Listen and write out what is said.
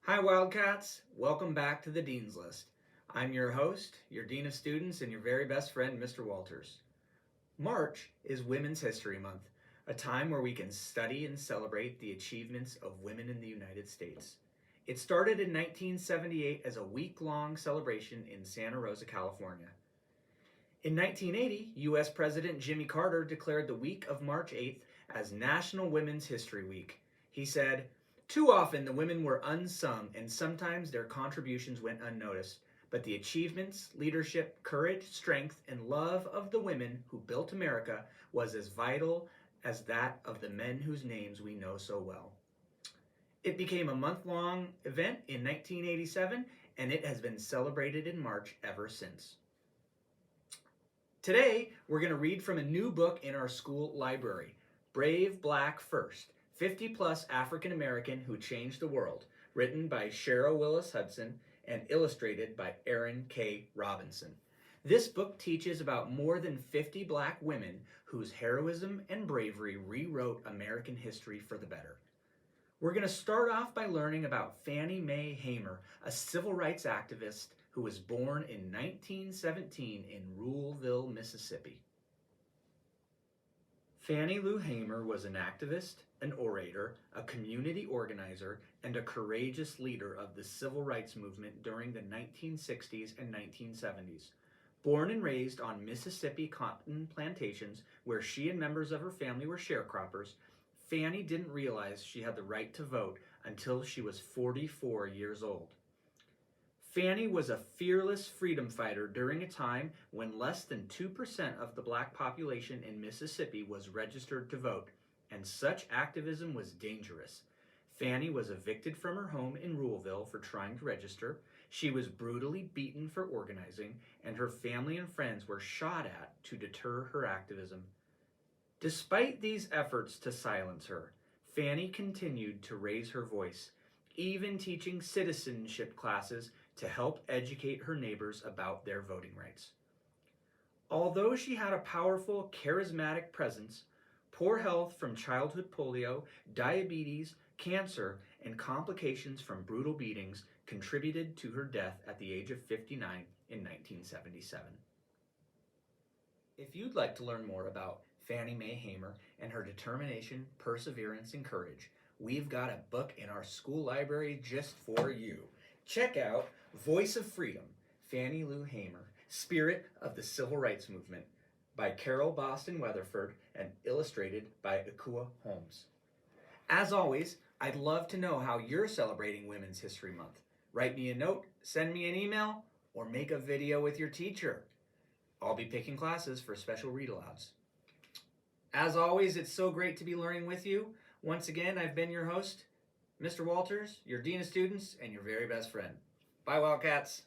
Hi Wildcats, welcome back to the Dean's List. I'm your host, your Dean of Students, and your very best friend, Mr. Walters. March is Women's History Month, a time where we can study and celebrate the achievements of women in the United States. It started in 1978 as a week-long celebration in Santa Rosa, California. In 1980, U.S. President Jimmy Carter declared the week of March 8th as National Women's History Week. He said, "Too often the women were unsung and sometimes their contributions went unnoticed, but the achievements, leadership, courage, strength, and love of the women who built America was as vital as that of the men whose names we know so well." It became a month-long event in 1987, and it has been celebrated in March ever since. Today, we're going to read from a new book in our school library, Brave Black First, 50 Plus African American Who Changed the World, written by Cheryl Willis Hudson and illustrated by Aaron K. Robinson. This book teaches about more than 50 black women whose heroism and bravery rewrote American history for the better. We're going to start off by learning about Fannie Mae Hamer, a civil rights activist who was born in 1917 in Ruleville, Mississippi. Fannie Lou Hamer was an activist, an orator, a community organizer, and a courageous leader of the civil rights movement during the 1960s and 1970s. Born and raised on Mississippi cotton plantations where she and members of her family were sharecroppers, Fannie didn't realize she had the right to vote until she was 44 years old. Fannie was a fearless freedom fighter during a time when less than 2% of the black population in Mississippi was registered to vote, and such activism was dangerous. Fannie was evicted from her home in Ruleville for trying to register, she was brutally beaten for organizing, and her family and friends were shot at to deter her activism. Despite these efforts to silence her, Fannie continued to raise her voice, even teaching citizenship classes to help educate her neighbors about their voting rights. Although she had a powerful, charismatic presence, poor health from childhood polio, diabetes, cancer, and complications from brutal beatings contributed to her death at the age of 59 in 1977. If you'd like to learn more about Fannie Mae Hamer and her determination, perseverance, and courage, we've got a book in our school library just for you. Check out Voice of Freedom, Fannie Lou Hamer, Spirit of the Civil Rights Movement by Carol Boston Weatherford and illustrated by Akua Holmes. As always, I'd love to know how you're celebrating Women's History Month. Write me a note, send me an email, or make a video with your teacher. I'll be picking classes for special read-alouds. As always, it's so great to be learning with you. Once again, I've been your host, Mr. Walters, your Dean of Students, and your very best friend. Bye, Wildcats.